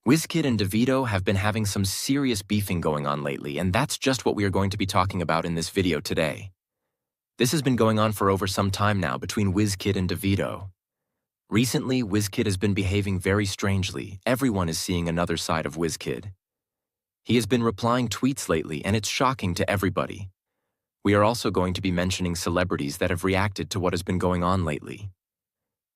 Wizkid and Davido have been having some serious beefing going on lately, and that's just what we are going to be talking about in this video today. This has been going on for over some time now between Wizkid and Davido. Recently, Wizkid has been behaving very strangely. Everyone is seeing another side of Wizkid. He has been replying tweets lately, and it's shocking to everybody. We are also going to be mentioning celebrities that have reacted to what has been going on lately.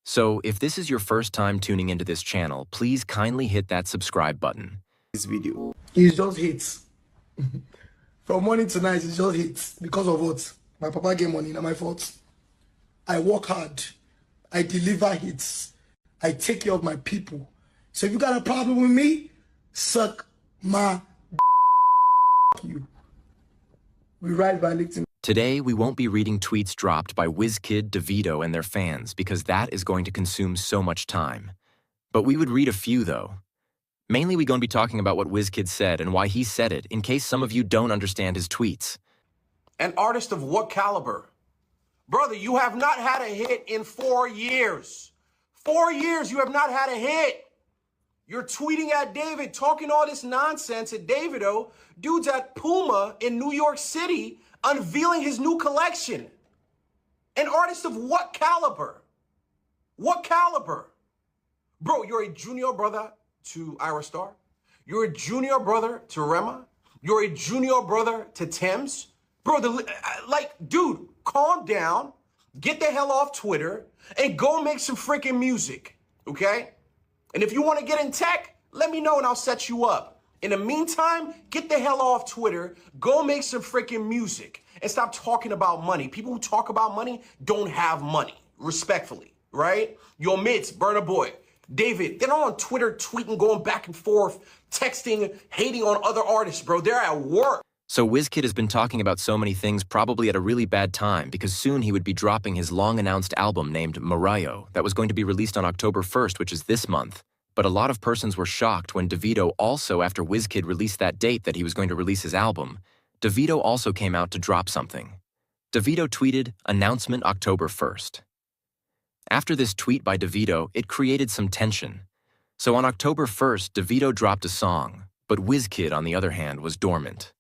So, if this is your first time tuning into this channel, please kindly hit that subscribe button. This video. It's just hits. From morning to night, it's just hits. Because of what? My papa get money, not my fault. I work hard. I deliver hits. I take care of my people. So if you got a problem with me, suck my you. We ride by victim. Today, we won't be reading tweets dropped by Wizkid, Davido, and their fans because that is going to consume so much time. But we would read a few, though. Mainly, we're going to be talking about what Wizkid said and why he said it, in case some of you don't understand his tweets. An artist of what caliber? Brother, you have not had a hit in 4 years. 4 years you have not had a hit. You're tweeting at David, talking all this nonsense at Davido. Dude's at Puma in New York City, unveiling his new collection. An artist of what caliber? What caliber? Bro, you're a junior brother to Ira Star. You're a junior brother to Rema. You're a junior brother to Thames. Bro, dude, calm down, get the hell off Twitter, and go make some freaking music, okay? And if you want to get in tech, let me know and I'll set you up. In the meantime, get the hell off Twitter, go make some freaking music, and stop talking about money. People who talk about money don't have money, respectfully, right? Your mates, Burna Boy, David, they're not on Twitter tweeting, going back and forth, texting, hating on other artists, bro. They're at work. So Wizkid has been talking about so many things probably at a really bad time because soon he would be dropping his long-announced album named Marayo that was going to be released on October 1st, which is this month. But a lot of persons were shocked when Davido also, after Wizkid released that date that he was going to release his album, Davido also came out to drop something. Davido tweeted, "Announcement October 1st." After this tweet by Davido, it created some tension. So on October 1st, Davido dropped a song, but Wizkid, on the other hand, was dormant.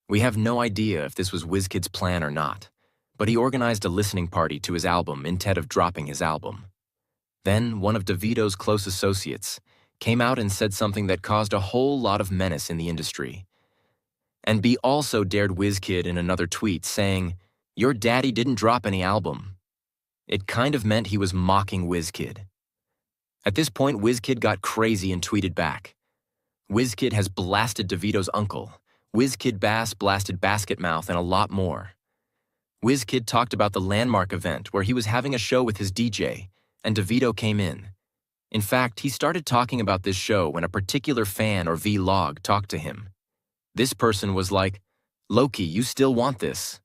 We have no idea if this was Wizkid's plan or not, but he organized a listening party to his album instead of dropping his album. Then, one of Davido's close associates came out and said something that caused a whole lot of menace in the industry. And B also dared Wizkid in another tweet saying, "Your daddy didn't drop any album." It kind of meant he was mocking Wizkid. At this point, Wizkid got crazy and tweeted back. Wizkid has blasted Davido's uncle. Wizkid Bass blasted Basket Mouth and a lot more. Wizkid talked about the landmark event where he was having a show with his DJ, and Davido came in. In fact, he started talking about this show when a particular fan or vlog talked to him. This person was like, "Loki, you still want this?"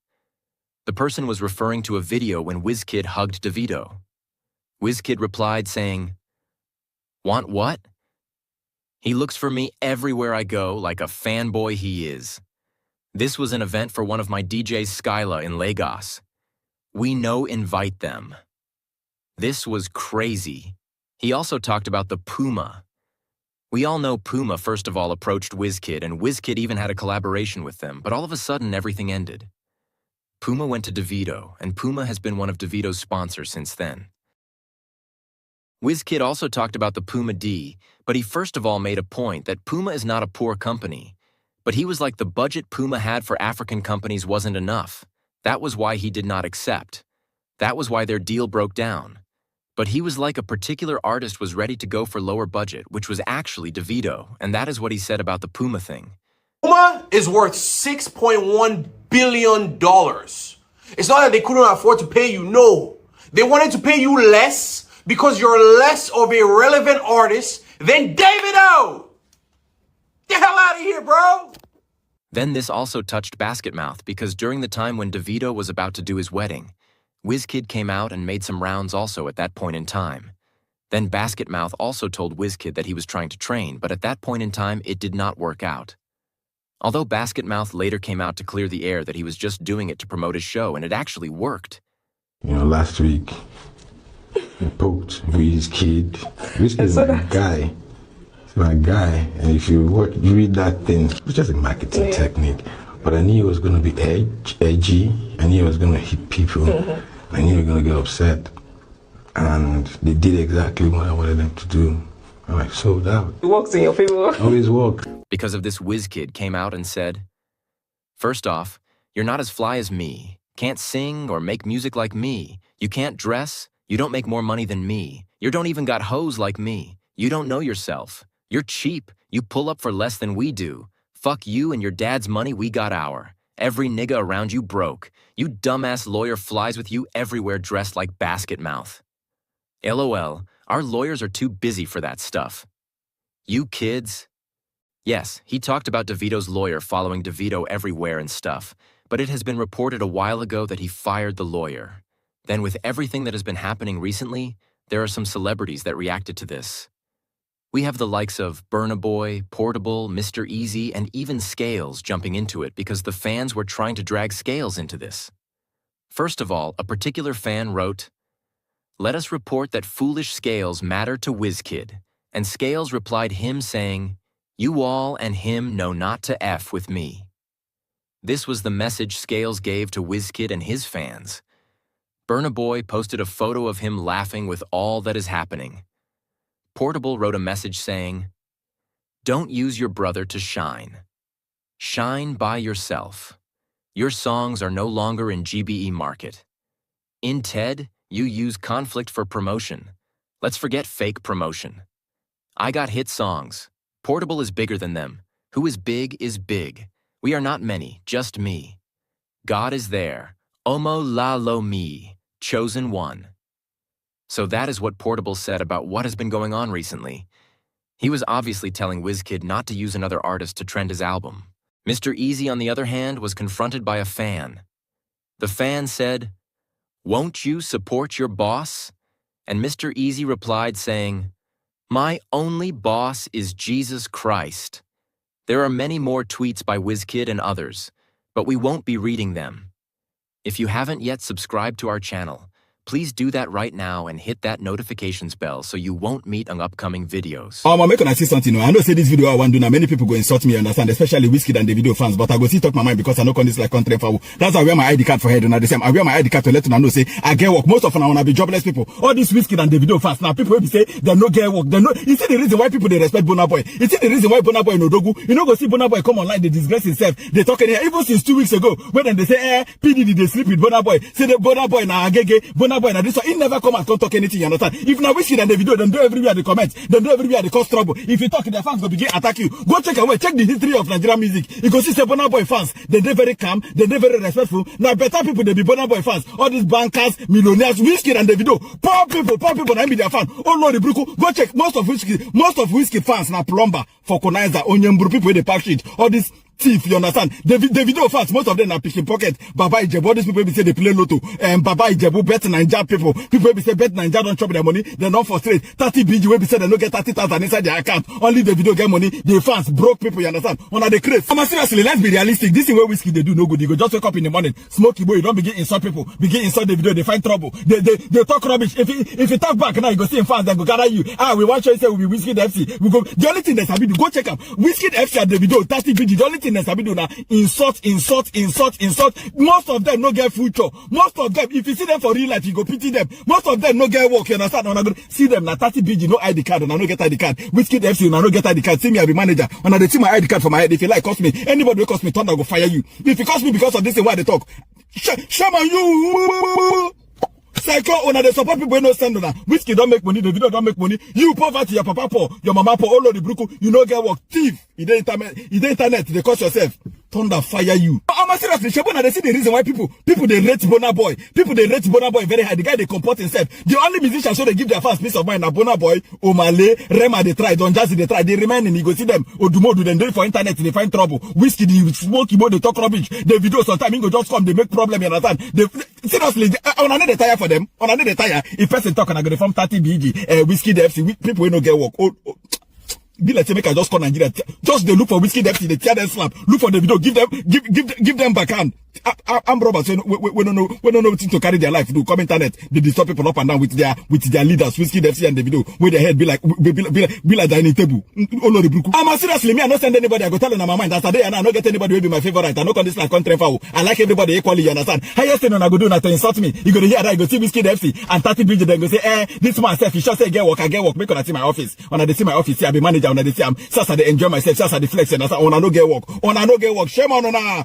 The person was referring to a video when Wizkid hugged Davido. Wizkid replied saying, "Want what? He looks for me everywhere I go like a fanboy he is. This was an event for one of my DJs, Skyla, in Lagos. We no invite them." This was crazy. He also talked about the Puma. We all know Puma first of all approached Wizkid, and Wizkid even had a collaboration with them, but all of a sudden everything ended. Puma went to Davido, and Puma has been one of Davido's sponsors since then. Wizkid also talked about the Puma D, but he first of all made a point that Puma is not a poor company, but he was like the budget Puma had for African companies wasn't enough. That was why he did not accept. That was why their deal broke down. But he was like a particular artist was ready to go for lower budget, which was actually Davido, and that is what he said about the Puma thing. Puma is worth $6.1 billion. It's not that they couldn't afford to pay you, no. They wanted to pay you less because you're less of a relevant artist than Davido. Get the hell out of here, bro. Then this also touched Basket Mouth because during the time when Davido was about to do his wedding, Wizkid came out and made some rounds also at that point in time. Then Basket Mouth also told Wizkid that he was trying to train, but at that point in time, it did not work out. Although Basket Mouth later came out to clear the air that he was just doing it to promote his show, and it actually worked. Last week, I poked Wizkid. Wizkid is my guy. my guy. And if you read that thing, it's just a marketing technique. But I knew it was going to be edgy. I knew it was going to hit people. I knew they were going to get upset. And they did exactly what I wanted them to do. I'm like, sold out. It works in your favor. Always work. Because of this, Wizkid came out and said, "First off, you're not as fly as me. Can't sing or make music like me. You can't dress. You don't make more money than me. You don't even got hoes like me. You don't know yourself. You're cheap. You pull up for less than we do. Fuck you and your dad's money, we got our. Every nigga around you broke. You dumbass lawyer flies with you everywhere dressed like basket mouth. LOL, our lawyers are too busy for that stuff. You kids." Yes, he talked about Davido's lawyer following Davido everywhere and stuff, but it has been reported a while ago that he fired the lawyer. Then with everything that has been happening recently, there are some celebrities that reacted to this. We have the likes of Burna Boy, Portable, Mr. Easy, and even Scales jumping into it because the fans were trying to drag Scales into this. First of all, a particular fan wrote, "Let us report that foolish Scales matter to Wizkid," and Scales replied him saying, "You all and him know not to F with me." This was the message Scales gave to Wizkid and his fans. Burna Boy posted a photo of him laughing with all that is happening. Portable wrote a message saying, "Don't use your brother to shine. Shine by yourself. Your songs are no longer in GBE market. In TED, you use conflict for promotion. Let's forget fake promotion. I got hit songs. Portable is bigger than them. Who is big is big. We are not many, just me. God is there. Omo la lo mi, chosen one." So that is what Portable said about what has been going on recently. He was obviously telling Wizkid not to use another artist to trend his album. Mr. Easy, on the other hand, was confronted by a fan. The fan said, "Won't you support your boss?" And Mr. Easy replied saying, "My only boss is Jesus Christ." There are many more tweets by Wizkid and others, but we won't be reading them. If you haven't yet subscribed to our channel, please do that right now and hit that notifications bell so you won't meet on upcoming videos. I'm making see something. I know say this video I want to do now. Many people go insult me, understand, especially Wizkid and Davido fans, but I go see talk my mind because I know this like country for. That's why I wear my ID card for head and at the same I wear my ID card to let them know say I get work. Most of them wanna be jobless people. All these Wizkid and Davido fans now people will be say they no get work. They know you see the reason why people they respect Burna Boy. You see the reason why Burna Boy no dogu. You know go see Burna Boy come online, they disgrace himself. They talking here even since 2 weeks ago when they say PDD they sleep with Burna Boy. Say the Burna Boy na agege, Burna Boy na this one. He never come and don't talk anything, you understand? If now Wizkid and Davido, then do everywhere they comment, then do everywhere they cause trouble. If you talk, their fans will begin attack you. Go check away, check the history of Nigerian music. You go see Burna Boy fans, they very calm, they very respectful. Now better people they be Burna Boy fans. All these bankers, millionaires, Wizkid and Davido, poor people, I be their fan. Oh Lord, the Bruku, go check most of Wizkid fans now plumber, Fokonizer, Onyembru people they pack shit. All this thief, you understand? Davido fans, most of them are picking pocket. Baba Ijebu, all these people be say they play lotto. Baba Ijebu, bet Ninja people. People be say bet Ninja don't chop their money. They don't frustrate. 30 BG will be say they don't get 30,000 inside their account. Only Davido get money. The fans broke people, you understand? On the craze. Seriously, let's be realistic. This is where Wizkid they do no good. You go just wake up in the morning, smoky boy, you don't begin insult people. Begin insult Davido, they find trouble. They talk rubbish. If you talk back now, you go see fans, they go gather you. We want you to say we be Wizkid FC. We go. The only thing that's happening, go check out Wizkid FC and Davido, 30 BG. The only thing that's happening now. Insult. Most of them no get future. Most of them, if you see them for real life, you go pity them. Most of them no get work, you understand? When I go see them, na 30 BG, no ID card, and I no get ID card. Wizkid FC, and I no get ID card. See me, I be manager. When I see my ID card for my head, if you like, cost me. Anybody will cost me, thunder go fire you. If you cost me because of this, why they talk? Shaman, you. Psycho, when they support people, no send on. Wizkid don't make money, the video don't make money. You poverty, your papa poor, your mama poor, all of the bruku, you no get work. Thief, you the internet, they cost yourself. Thunder fire you. I'm seriously, Shabona, they see the reason why people they rate Burna Boy. People they rate Burna Boy very high. The guy they comport himself. The only musician so they give their fans peace of mind. Now Burna Boy, Omale, Rema they try, Don Jazzy they try. They remain in. You go see them. Odumo do them do it for internet. They find trouble. Wizkid, the smoky boy, they talk rubbish. The video sometimes he go just come. They make problem. You understand? They seriously. On another tire for them. On another tire. If person talk and I go from 30 BG. Wizkid FC. People will not get work. Be like make I just call Nigeria. Just they look for Wizkid FC, they tear them slap. Look for the video, give them backhand. I'm Robert, so we don't know what to carry their life. Do come internet, they disturb people up and down with their leaders, Wizkid, FC, and Davido, where their head be like dining table. I'm seriously, me, I not send anybody. I go tell them on my mind. That's a day, and I not get anybody will be my favorite. I not on this like country foul. I like everybody equally. You understand? Highest thing I go do not to insult me. You go to hear that. You go see Wizkid FC and 30 bridges. Then go say, this man self. He should say get work. I get work. Make on see my office. When I see my office, I be manager. When I see I they enjoy myself. Sasa the flex. And I say, on I no get work. On I no get work. Shame on na.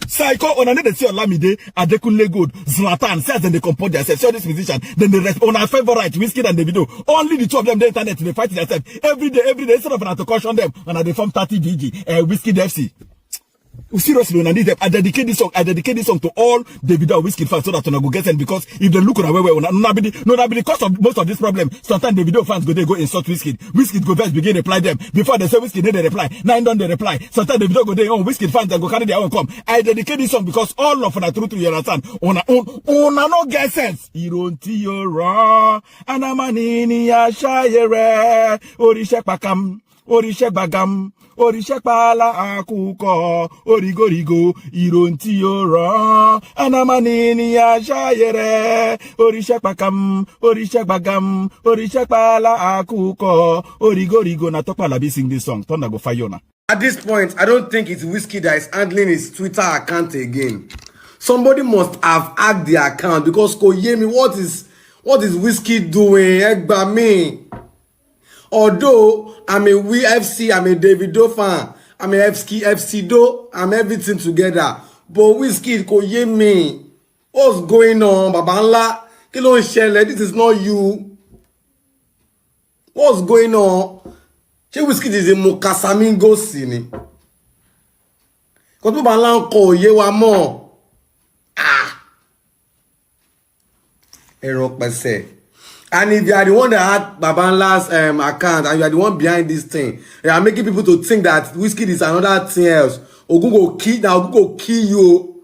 Psycho on another see Olamide, Adekunle Gold, Zlatan, says then they comport themselves. So this musician, then the rest on our favorite, Wizkid and Davido. Only the two of them the internet, they fight themselves every day, instead of to caution them, and they form 30 VG, Wizkid FC. Seriously, when I need them, I dedicate this song to all Davido and Wizkid fans so that I go get them, because if they look on our way, not be the cause of most of this problem. Sometimes Davido fans go insult Wizkid go first begin reply them before they say Wizkid they reply. Now don't they reply. Sometimes Davido go Wizkid fans and go carry their own come. I dedicate this song because all of them true, you understand. On no get sense. Ironti yora anamanini ya shayere orishek pakam orishek bagam. Orishekpala akuko origorigo ironti yora anamanini ya shayere orishekpakam orishekbagam orishekpala akuko origorigo na tokpala be sing this song thunder go fire na. At this point, I don't think it's Wizkid that is handling his Twitter account again. Somebody must have hacked the account, because Koyemi, what is Wizkid doing? Egba me. Although I'm a WFC, I'm a Davido fan, I'm a FC Do, I'm everything together. But Wizkid, Koyemi, what's going on? Babanla, Kilo Shele, this is not you. What's going on? Wizkid is a Mokasamingo Sini. Because Babanla Koye wa mo. Erok Pese. And if you are the one that had Babanla's account, and you are the one behind this thing, you are making people to think that Wizkid is another thing else. Ogun go kill you.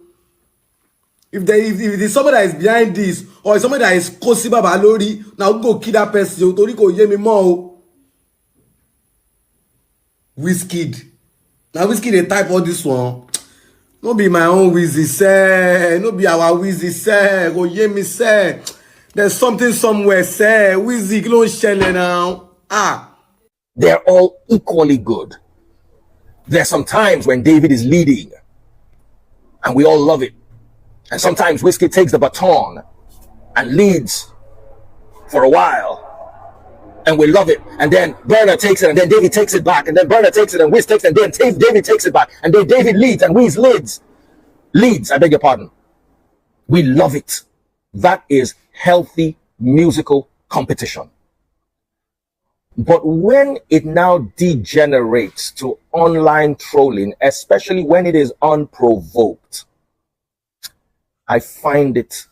If there is somebody that is behind this, or somebody that is Kosiba Balori, now go kill that person. Toriko Yemi Mo. Wizkid. Now Wizkid they type all this one. No be my own Wizzy say. No be our Wizzy say. Go Yemi say. There's something somewhere, say. Wizzy, don't share now. They're all equally good. There's some times when David is leading, and we all love it. And sometimes Wizkid takes the baton and leads for a while, and we love it. And then Burner takes it, and then David takes it back, and then Burner takes it, and Wiz takes it, and then David takes it back, and then David leads, and Wiz leads. I beg your pardon. We love it. That is healthy musical competition. But when it now degenerates to online trolling, especially when it is unprovoked, I find it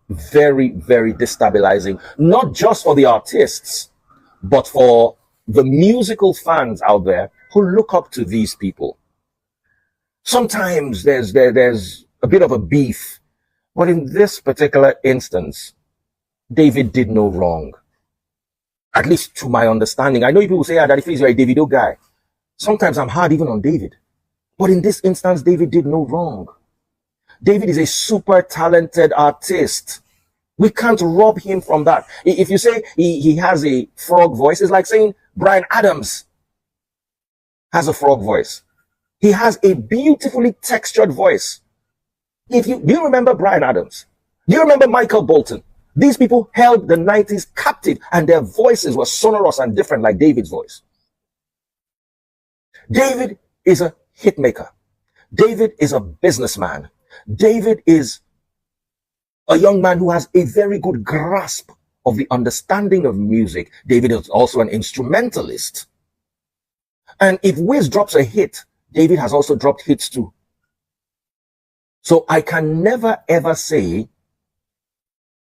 very, very destabilizing, not just for the artists, but for the musical fans out there who look up to these people. Sometimes there's a bit of a beef. But in this particular instance, David did no wrong. At least to my understanding. I know people say, Daddy Freeze, you're a Davido guy. Sometimes I'm hard even on David. But in this instance, David did no wrong. David is a super talented artist. We can't rob him from that. If you say he has a frog voice, it's like saying Bryan Adams has a frog voice. He has a beautifully textured voice. Do you remember Bryan Adams? Do you remember Michael Bolton? These people held the 90s captive, and their voices were sonorous and different like David's voice. David is a hitmaker. David is a businessman. David is a young man who has a very good grasp of the understanding of music. David is also an instrumentalist. And if Wiz drops a hit, David has also dropped hits too. So I can never ever say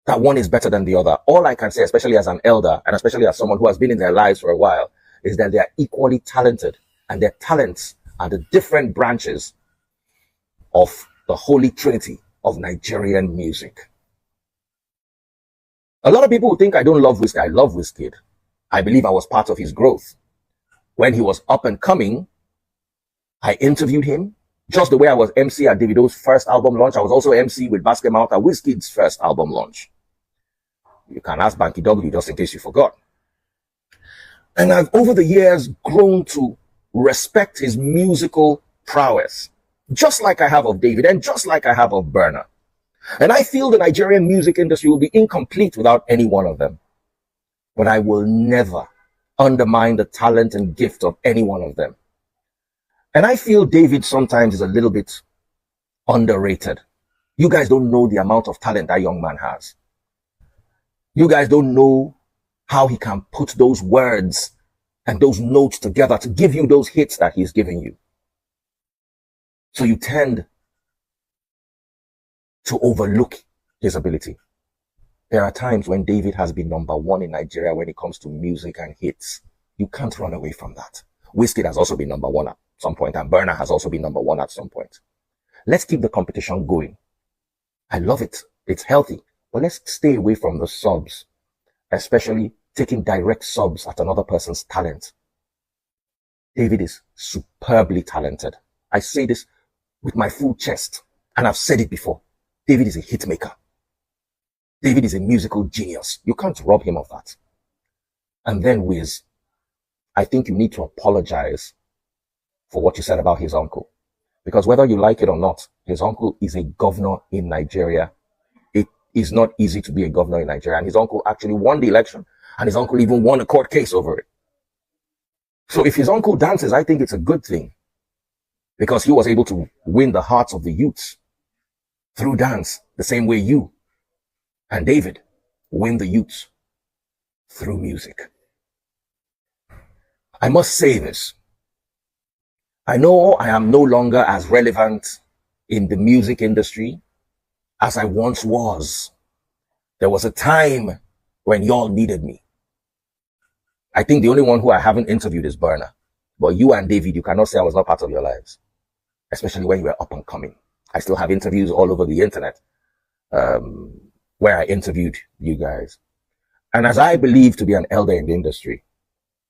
that one is better than the other. All I can say, especially as an elder and especially as someone who has been in their lives for a while, is that they are equally talented, and their talents are the different branches of the Holy Trinity of Nigerian music. A lot of people who think I don't love Wizkid. I love Wizkid. I believe I was part of his growth. When he was up and coming, I interviewed him. Just the way I was MC at Davido's first album launch, I was also MC with Basket Mouth at Wizkid's first album launch. You can ask Banky W just in case you forgot. And I've over the years grown to respect his musical prowess, just like I have of David and just like I have of Burna. And I feel the Nigerian music industry will be incomplete without any one of them. But I will never undermine the talent and gift of any one of them. And I feel David sometimes is a little bit underrated. You guys don't know the amount of talent that young man has. You guys don't know how he can put those words and those notes together to give you those hits that he's giving you. So you tend to overlook his ability. There are times when David has been number one in Nigeria when it comes to music and hits. You can't run away from that. Wizkid has also been number one at some point, and Burna has also been number one at some point. Let's keep the competition going. I love it. It's healthy. But let's stay away from the subs, especially taking direct subs at another person's talent. David is superbly talented. I say this with my full chest, and I've said it before. David is a hit maker. David is a musical genius. You can't rob him of that. And then Wiz, I think you need to apologize for what you said about his uncle. Because whether you like it or not, his uncle is a governor in Nigeria. It is not easy to be a governor in Nigeria. And his uncle actually won the election. And his uncle even won a court case over it. So if his uncle dances, I think it's a good thing. Because he was able to win the hearts of the youths through dance, the same way you and David win the youths through music. I must say this. I know I am no longer as relevant in the music industry as I once was. There was a time when y'all needed me. I think the only one who I haven't interviewed is Burna. But you and David, you cannot say I was not part of your lives, especially when you were up and coming. I still have interviews all over the internet where I interviewed you guys. And as I believe to be an elder in the industry,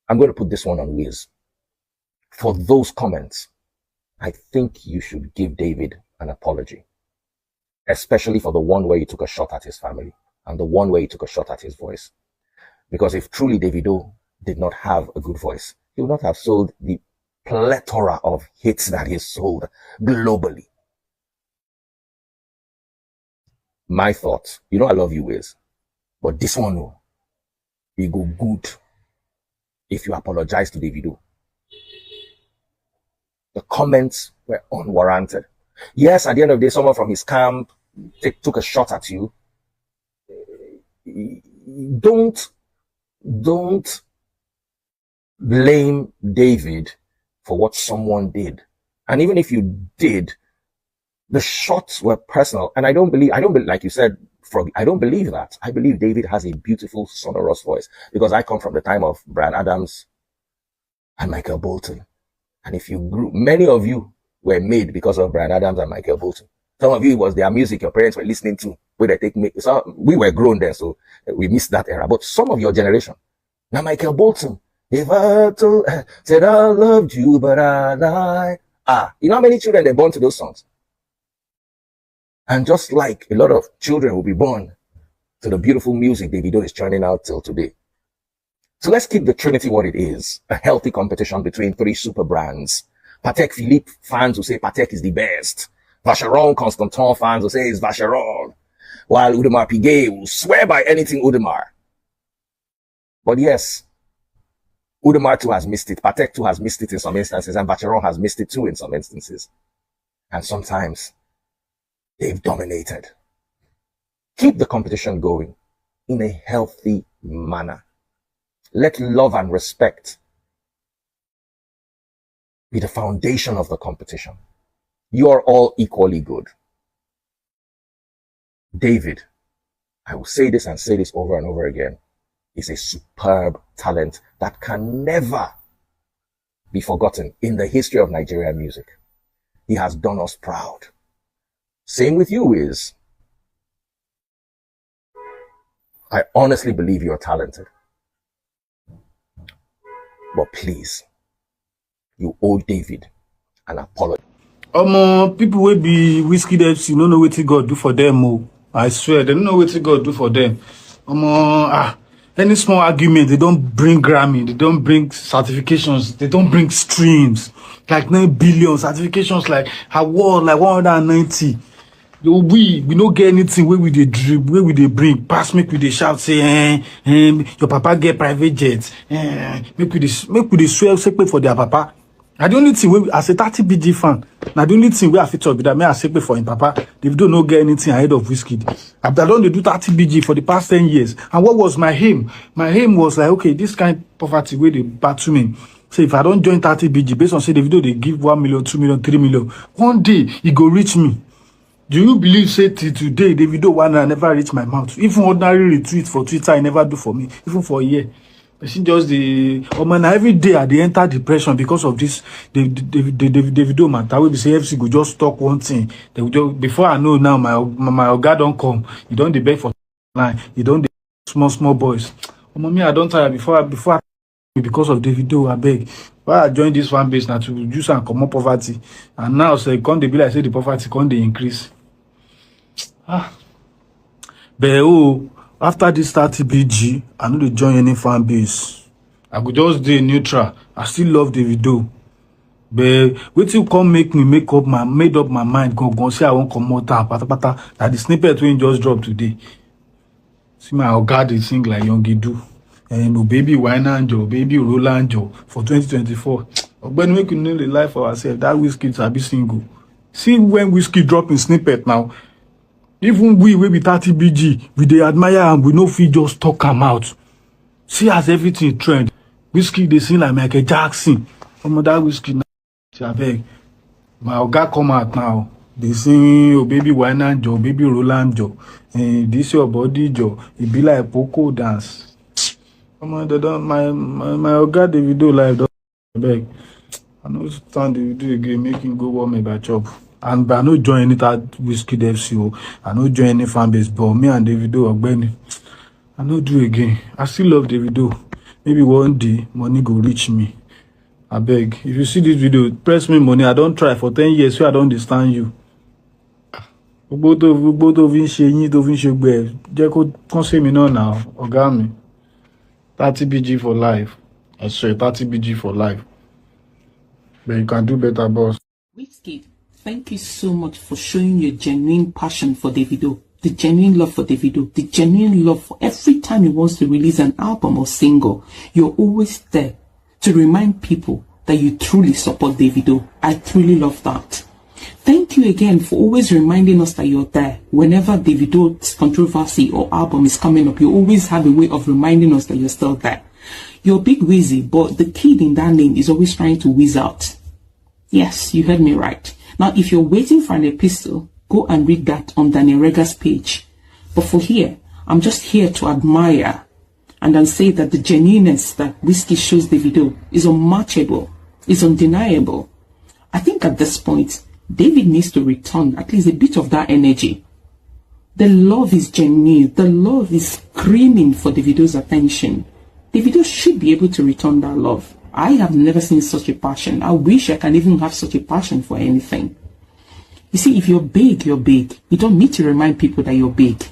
I'm going to put this one on Wiz. For those comments, I think you should give David an apology, especially for the one where you took a shot at his family and the one where you took a shot at his voice. Because if truly Davido did not have a good voice, he would not have sold the plethora of hits that he sold globally. My thoughts, you know I love you, Wiz, but this one, will go good if you apologize to Davido. The comments were unwarranted. Yes, at the end of the day, someone from his camp took a shot at you. Don't blame David for what someone did. And even if you did, the shots were personal. And I don't believe, like you said, Frog, I don't believe that. I believe David has a beautiful, sonorous voice because I come from the time of Bryan Adams and Michael Bolton. And if you grew, many of you were made because of Bryan Adams and Michael Bolton. Some of you, it was their music your parents were listening to, where they take me. So we were grown then, so we missed that era. But some of your generation, now Michael Bolton, if I said I loved you, but I lied. You know how many children they're born to those songs? And just like a lot of children will be born to the beautiful music Davido is churning out till today. So let's keep the Trinity what it is, a healthy competition between three super brands. Patek Philippe fans will say Patek is the best. Vacheron Constantin fans will say it's Vacheron. While Audemars Piguet will swear by anything Audemars. But yes, Audemars too has missed it. Patek too has missed it in some instances, and Vacheron has missed it too in some instances. And sometimes they've dominated. Keep the competition going in a healthy manner. Let love and respect be the foundation of the competition. You are all equally good. David, I will say this and say this over and over again, is a superb talent that can never be forgotten in the history of Nigerian music. He has done us proud. Same with you, Wiz. I honestly believe you're talented. But please, you owe David an apology. People will be Wizkid FC, no know what God do for them. Oh. I swear, they don't know what God do for them. Any small argument, they don't bring Grammy, they don't bring certifications, they don't bring streams, like 9 billion certifications, like award, like 190. We no get anything where we dey drip, where we dey bring, pass make we dey shout, say, your papa get private jets, make we dey swear pay for their papa. Na the only thing wey, as a 30BG fan, na the only thing wey I fit talk be that, may I say pay for him papa. Davido no get anything ahead of Wizkid. I don dey do 30BG for the past 10 years. And what was my aim? My aim was like, okay, this kind of poverty wey dey battle me. So if I don't join 30BG, based on say Davido dey give 1 million, 2 million, 3 million, one day e go reach me. Do you believe, say, till today, Davido one I never reach my mouth? Even ordinary retweet for Twitter, I never do for me, even for a year. But see, just every day I dey enter depression because of this Davido matter. We be say FC go just talk one thing. They will just, before I know now, my oga don't come. You don't dey beg for line. You don't dey small boys. Me, I don't tire before because of Davido, I beg. Why I join this fan base now to reduce and comot poverty, and now say come dey be like say the poverty come dey increase. But after this 30BG, I no dey join any fan base. I go just dey neutral. I still love Davido. But wetin come make me made up my mind, go say I won't comot patapata. That the snippet wey just dropped today. See my oga dey sing like Yongidu. Oh baby wine angel, baby roll angel for 2024. When we can know the life for ourselves, that Wizkid sabi single. See when Wizkid drop in snippet now. Even we be 30BG, we dey admire and we no fit just talk am out. See as everything trend. Wizkid dey sing like Michael Jackson. That Wizkid now, abeg. My oga come out now. They sing, oh baby wine angel, baby roll angel. This your body joe. It be like Poco dance. My oga Davido live. Abeg. I no stand Davido again, make him go warm me by chop. And I no join any that Wizkid FC. I no join any fan base, but me and Davido Ogbeni, I no do again. I still love Davido. Maybe one day money go reach me. I beg. If you see this video, press me money. I don't try for 10 years, so I don't understand you. Both of you ṣe tó fi ṣe gbẹ. Jẹ́ kó kàn sí mi náà now, ọ̀gá mi. 30BG for life. I swear, 30BG for life. But you can do better, boss. Wizkid, thank you so much for showing your genuine passion for Davido, the genuine love for Davido, the genuine love for every time he wants to release an album or single. You're always there to remind people that you truly support Davido. I truly love that. Thank you again for always reminding us that you're there. Whenever Davido's controversy or album is coming up, you always have a way of reminding us that you're still there. You're Big Wizzy, but the kid in that name is always trying to whiz out. Yes, you heard me right. Now, if you're waiting for an epistle, go and read that on Daniel Rega's page. But for here, I'm just here to admire and then say that the genuineness that Wizkid shows Davido is unmatchable, is undeniable. I think at this point, David needs to return at least a bit of that energy. The love is genuine. The love is screaming for Davido's attention. Davido should be able to return that love. I have never seen such a passion. I wish I can even have such a passion for anything. You see, if you're big, you're big. You don't need to remind people that you're big.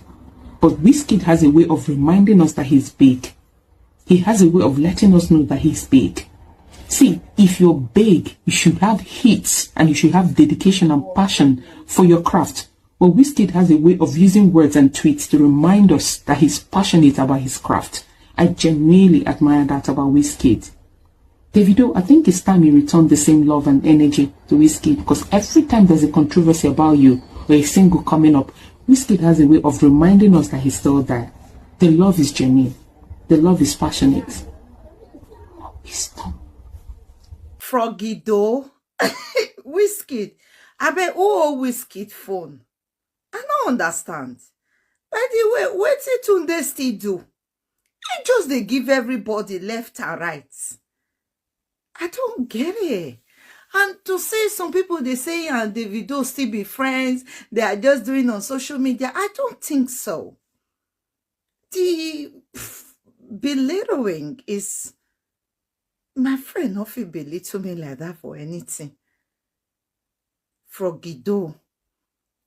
But Wizkid has a way of reminding us that he's big. He has a way of letting us know that he's big. See, if you're big, you should have hits and you should have dedication and passion for your craft. But Wizkid has a way of using words and tweets to remind us that he's passionate about his craft. I genuinely admire that about Wizkid. Davido, I think it's time you return the same love and energy to Wizkid, because every time there's a controversy about you or a single coming up, Wizkid has a way of reminding us that he's still there. The love is genuine. The love is passionate. Wisdom. Frogido. Wizkid. I bet Wizkid phone. I don't understand. By the way, what did Tunde still do? I just they give everybody left and right. I don't get it. And to say some people, they say and Davido still be friends, they are just doing on social media. I don't think so. The belittling is, my friend, not feel belittle me like that for anything. Frogido,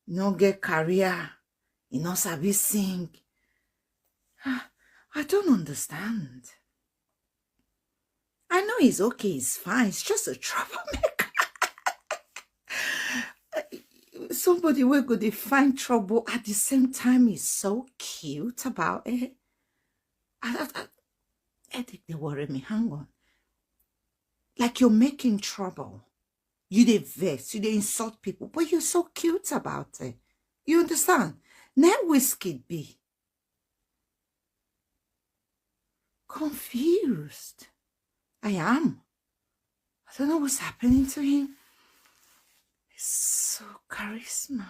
no get career, you no sabi sing. I don't understand. I know he's okay, he's fine, it's just a troublemaker. Somebody will go to find trouble at the same time is so cute about it. I think they worry me. Hang on. Like you're making trouble. You dey vex, you dey insult people, but you're so cute about it. You understand? Now Wizkid be confused. I am. I don't know what's happening to him. He's so charismatic.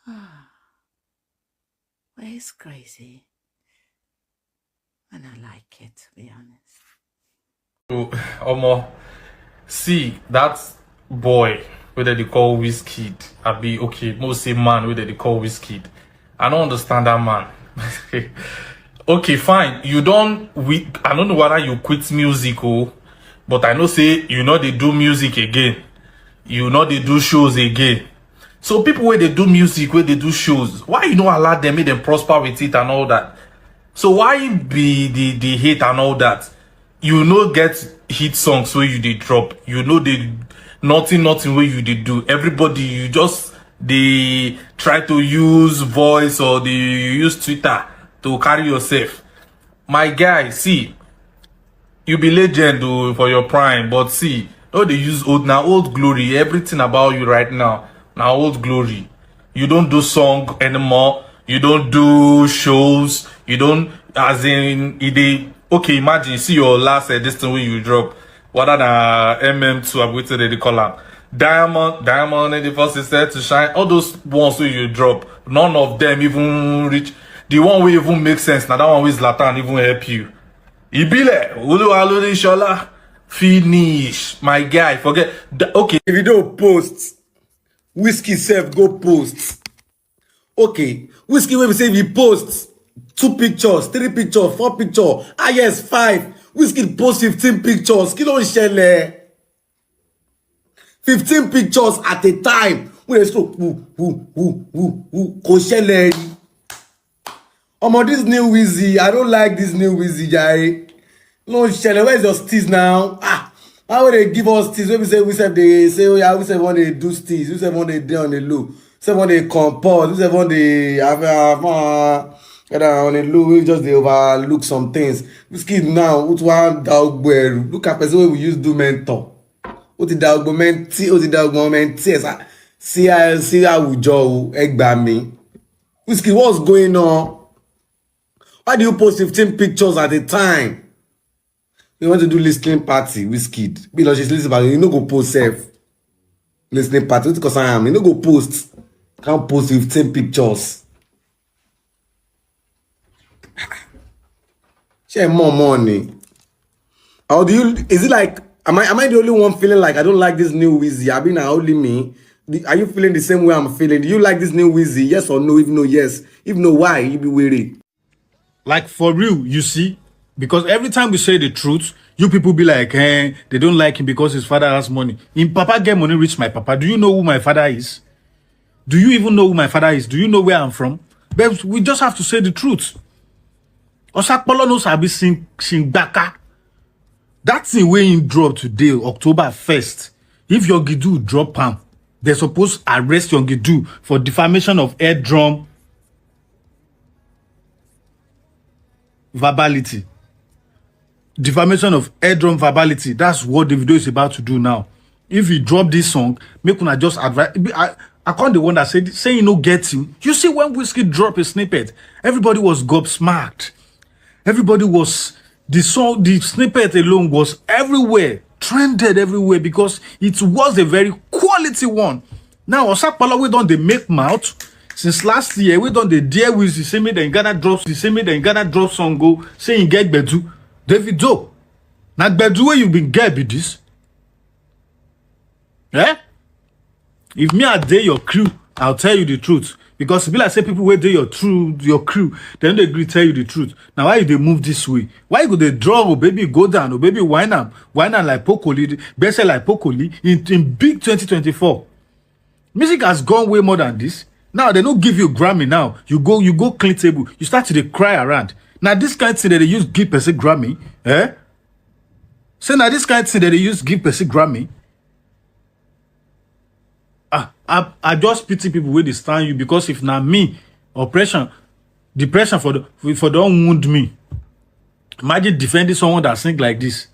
Ah, well, he's crazy. And I like it, to be honest. Omo, see that boy whether they call Wizkid, I be okay. Most say man whether they call Wizkid. I don't understand that man. Okay, fine. I don't know whether you quit music but I know say you know they do music again. You know they do shows again. So people where they do music, where they do shows, why you not allow them, make them prosper with it and all that? So why be the hate and all that? You know get hit songs where you did drop. You know they nothing where you did do. Everybody you just they try to use voice or they use Twitter to carry yourself. My guy, see, you be legend for your prime, but see, no they use old glory. Everything about you right now old glory. You don't do song anymore. You don't do shows. You don't, as in, okay, imagine, see your last this thing when you drop. What than MM2, I'm waiting to the column. Diamond, and the first is set to shine. All those ones where you drop, none of them even reach. The one will even make sense. Now that one with Zlatan even help you. Ibile, Ulu inshallah. Finish. My guy, forget. Okay. If you don't post, Wizkid self go post. Okay, Wizkid will say if he posts 2 pictures, 3 pictures, 4 pictures, yes, 5. Wizkid post 15 pictures. Kí ló ń ṣẹlẹ̀? 15 pictures at a time. We just go kò ṣẹlẹ̀. This new Wizzy, I don't like this new Wizzy, guy. No ṣẹlẹ̀, where's your steez now? How would they give us steez? When we say they say, oh yeah, we say when they do steez, we say when they do on the low, say when they compose, we say when they have on the low, we just they overlook some things. This kid now, what one dog where look at person we use do mentor. What the dog menti, what the dog menti? See how we jo egg me. This kid, what's going on? Why do you post 15 pictures at a time? You want to do listening party, Wizkid. Because she's listening party, you no go post self. Listening party, because I am. You no go post. Can't post 15 pictures. Share more money. How do you? Is it like? Am I the only one feeling like I don't like this new Wizzy? I mean, only me. Are you feeling the same way I'm feeling? Do you like this new Wizzy? Yes or no? If no, yes. If no, why? You be weary. Like for real, you see. Because every time we say the truth, you people be like, they don't like him because his father has money. In Papa get money, reach my papa. Do you know who my father is? Do you even know who my father is? Do you know where I'm from? But we just have to say the truth. Osakpolo knows I'll be sing baka. That's the way he dropped today, October 1st. If your Gidu drop him, they're supposed to arrest your Gidu for defamation of eardrum verbality. Defamation of eardrum verbality. That's what Davido is about to do now. If he drop this song, make una just advise. I can't the one that said saying no get him. You see when Wizkid drop a snippet, everybody was gobsmacked. Everybody was the snippet alone was everywhere, trended everywhere because it was a very quality one. Now Osakpala we don't they make mouth. Since last year, we don't the deal with the same then Ghana drops the same then Ghana drop song go saying get bedu. Davido. Now bedu where you been get be this. Eh? If me a day your crew, I'll tell you the truth. Because be like say people where do your crew, then they agree tell you the truth. Now why they move this way? Why go they draw or baby go down or baby wine up like Pokoli, best like Pokoli in big 2024? Music has gone way more than this. Now they don't give you Grammy. Now you go clean table. You start to cry around. Now this kind of thing that they use give person Grammy, eh? So now this kind of thing that they use give person Grammy. I just pity people where they stand you, because if not me, depression for don't wound me. Imagine defending someone that sing like this.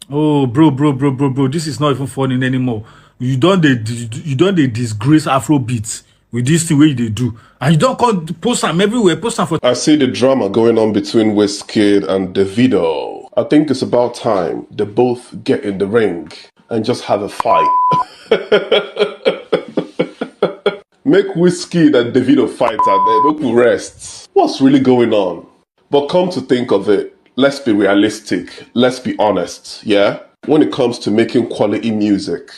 Oh, bro, this is not even funny anymore. You don't disgrace Afrobeats with this thing way they do, and you don't post them everywhere. Post them for. I see the drama going on between Wizkid and Davido. I think it's about time they both get in the ring and just have a fight. Make Wizkid and Davido fight out there. Make rest. What's really going on? But come to think of it, let's be realistic. Let's be honest, yeah? When it comes to making quality music,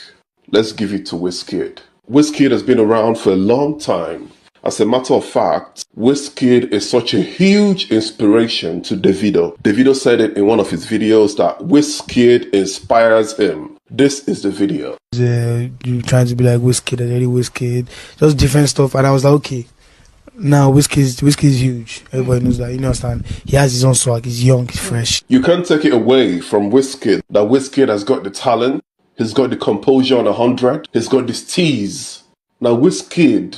let's give it to Wizkid. Wizkid has been around for a long time. As a matter of fact, Wizkid is such a huge inspiration to Davido. Davido said it in one of his videos that Wizkid inspires him. This is the video. You trying to be like Wizkid and any Wizkid, just different stuff, and I was like, okay, now Wizkid is huge. Everybody knows that. You understand? He has his own swag. He's young, he's fresh. You can't take it away from Wizkid that Wizkid has got the talent. He's got the composure on 100. He's got this tease. Now Wizkid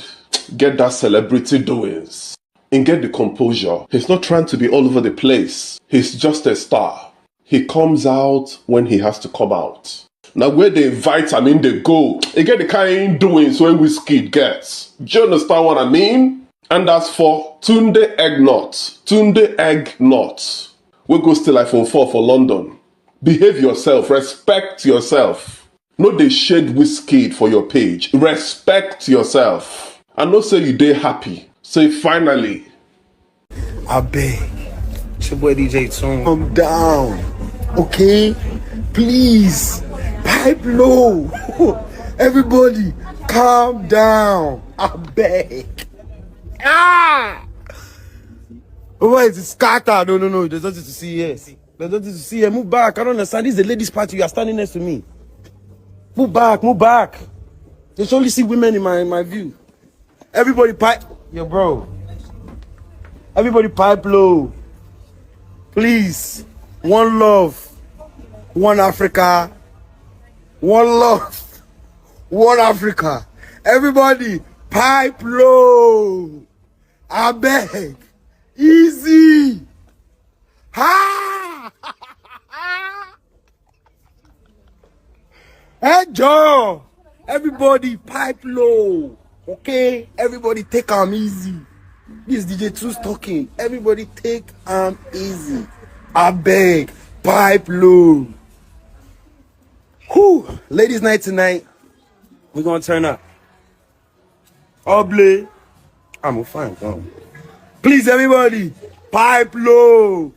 get that celebrity doings and get the composure. He's not trying to be all over the place. He's just a star. He comes out when he has to come out. Now where they invite him in, they go. They get the kind of doings when Wizkid gets. Do you understand what I mean? And as for Tunde Egg Knot, we go still iPhone 4 for London. Behave yourself, respect yourself. No they shade Wizkid for your page. Respect yourself. And no say you dey happy. Say finally. I beg. It's your boy DJ Tone. Calm down. Okay? Please. Pipe low. Everybody, calm down. I beg. Ah! Oh, why is it scatter? No. There's nothing to see here. There's nothing to see here. Move back. I don't understand. This is the ladies' party. You are standing next to me. Move back. There's only see women in my view. Everybody pipe. Yo, bro. Everybody pipe low. Please. One love. One Africa. One love. One Africa. Everybody pipe low. I beg. Easy. Ha! Hey, Joe. Everybody pipe low. Okay? Everybody take them easy. This DJ Truth talking. Everybody take them easy. I beg. Pipe low. Whew. Ladies' night tonight. We're gonna turn up. Oblé. I'm fine. Please, everybody. Pipe low.